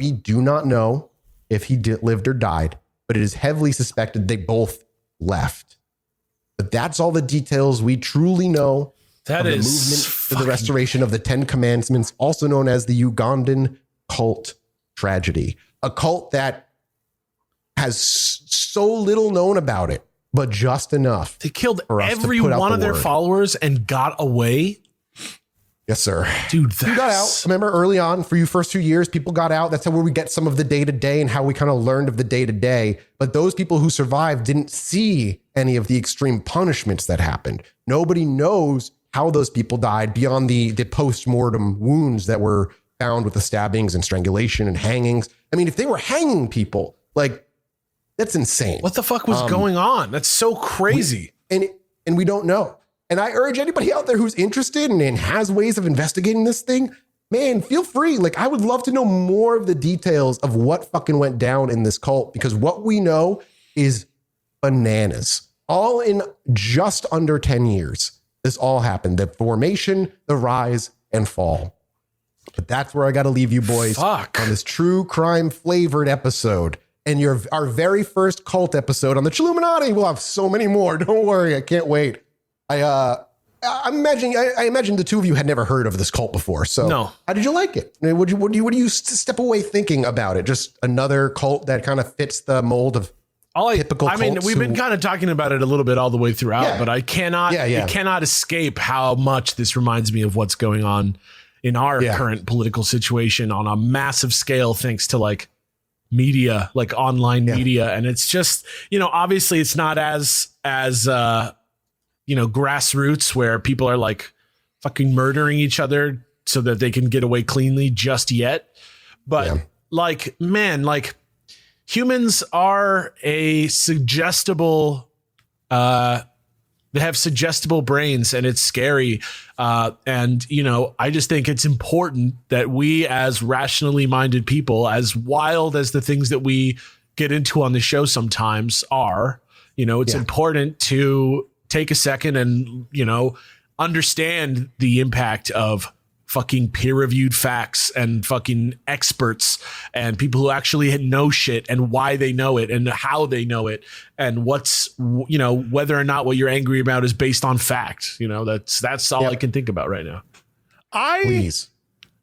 We do not know if he lived or died, but it is heavily suspected they both left. But that's all the details we truly know. That of is the movement for the restoration of the 10 Commandments, also known as the Ugandan cult tragedy, a cult that has so little known about it, but just enough. They killed every one of their followers and got away. Yes, sir. Dude, you got out. Remember early on for you first 2 years, people got out. That's how where we get some of the day to day and how we kind of learned of the day to day. But those people who survived didn't see any of the extreme punishments that happened. Nobody knows how those people died beyond the post-mortem wounds that were found with the stabbings and strangulation and hangings. I mean, if they were hanging people, like, that's insane. What the fuck was going on? That's so crazy. And we don't know. And I urge anybody out there who's interested and has ways of investigating this thing, man, feel free. Like, I would love to know more of the details of what fucking went down in this cult, because what we know is bananas. All in just under 10 years. This all happened. The formation, the rise, and fall. But that's where I got to leave you boys on this true crime flavored episode. And our very first cult episode on the Chilluminati. We'll have so many more. Don't worry. I can't wait. I imagine the two of you had never heard of this cult before. So no. How did you like it? What do you step away thinking about it? Just another cult that kind of fits the mold of typical cults? I mean, we've been kind of talking about it a little bit all the way throughout, but I cannot, it cannot escape how much this reminds me of what's going on in our current political situation on a massive scale, thanks to like media, like online media. And it's just, obviously it's not as grassroots where people are like fucking murdering each other so that they can get away cleanly just yet. But humans are a suggestible, they have suggestible brains, and it's scary. And I just think it's important that we, as rationally minded people, as wild as the things that we get into on the show sometimes are, it's important to take a second and, understand the impact of fucking peer-reviewed facts and fucking experts and people who actually know shit and why they know it and how they know it and what's, whether or not what you're angry about is based on fact. That's all I can think about right now. Please.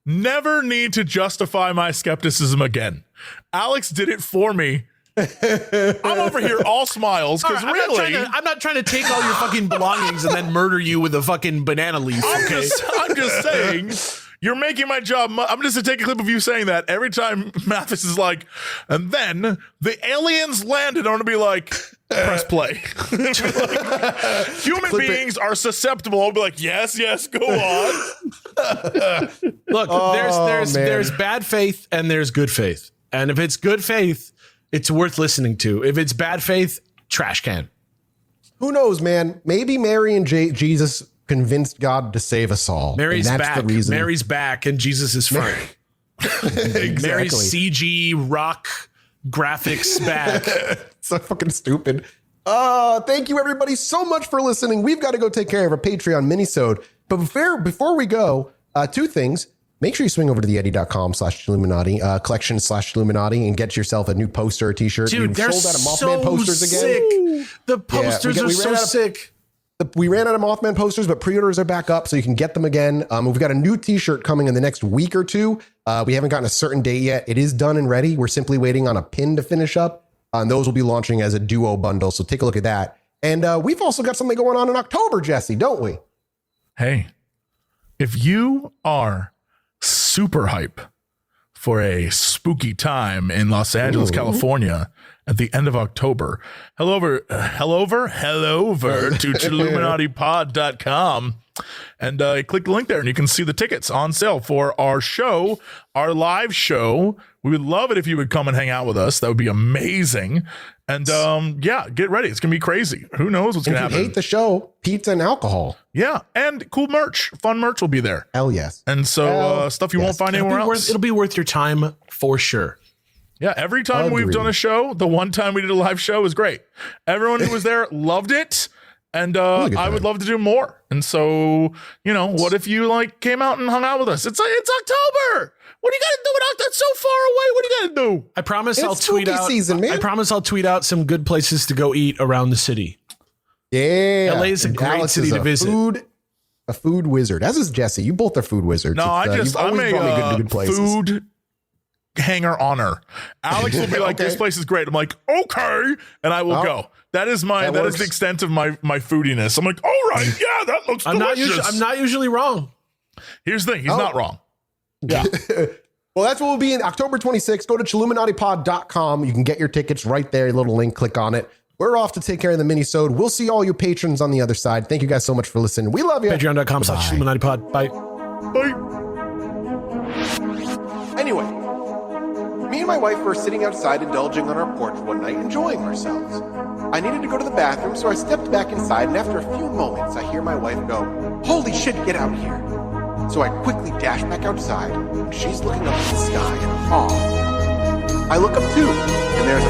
Never need to justify my skepticism again. Alex did it for me. I'm over here all smiles because I'm not trying to take all your fucking belongings and then murder you with a fucking banana leaf. Okay, I'm just saying you're making my job. I'm just to take a clip of you saying that every time Mathis is like, and then the aliens landed. I'm gonna be like, press play. Human beings are susceptible. I'll be like, yes, go on. Look, there's bad faith and there's good faith, and if it's good faith, it's worth listening to. If it's bad faith, trash can. Who knows, man? Maybe Mary and Jesus convinced God to save us all. Mary's and back. The reason. Mary's back, and Jesus is front. Exactly. Mary's CG rock graphics back. So fucking stupid. Thank you everybody so much for listening. We've got to go take care of a Patreon minisode. But before we go, two things. Make sure you swing over to theeddie.com/Chilluminati, collection/Chilluminati, and get yourself a new poster or t-shirt. Dude, they're sold out of Mothman posters again. Sick. The posters are so sick. We ran out of Mothman posters, but pre-orders are back up, so you can get them again. We've got a new t-shirt coming in the next week or two. We haven't gotten a certain date yet. It is done and ready. We're simply waiting on a pin to finish up. And those will be launching as a duo bundle, so take a look at that. And we've also got something going on in October, Jesse, don't we? Hey, if you are super hype for a spooky time in Los Angeles, California at the end of October, head over to Chilluminatipod.com and click the link there and you can see the tickets on sale for our show, our live show. We would love it if you would come and hang out with us. That would be amazing. And get ready. It's going to be crazy. Who knows what's going to happen. If you hate the show, pizza and alcohol. Yeah. And cool merch. Fun merch will be there. Hell yes. And so stuff you won't find anywhere else. It'll be worth your time for sure. Yeah. Every time we've done a show, the one time we did a live show was great. Everyone who was there loved it. And I would love to do more. And so, what if you came out and hung out with us? It's October. What do you got to do without that so far away? What do you got to do? I promise It's I'll tweet spooky out. season, man. I promise I'll tweet out some good places to go eat around the city. Yeah. LA is a And great Alex city is to visit. A food wizard. As is Jesse. You both are food wizards. No, You've I'm always brought me a good places. food hanger honor. Alex will be like, Okay. this place is great. I'm like, okay. And I will Oh, go. That is that the works. extent of my foodiness. I'm like, all right. Yeah, that looks delicious. I'm not usually wrong. Here's the thing. He's not wrong. Yeah. Well, that's what will be in October 26th. Go to Chilluminatipod.com. You can get your tickets right there. Little link, click on it. We're off to take care of the mini-sode. We'll see all you patrons on the other side. Thank you guys so much for listening. We love you. Patreon.com/IlluminatiPod. Bye. Bye. Anyway, me and my wife were sitting outside indulging on our porch one night, enjoying ourselves. I needed to go to the bathroom, so I stepped back inside, and after a few moments, I hear my wife go, "Holy shit, get out here." So I quickly dash back outside, and she's looking up at the sky in awe. I look up too, and there's a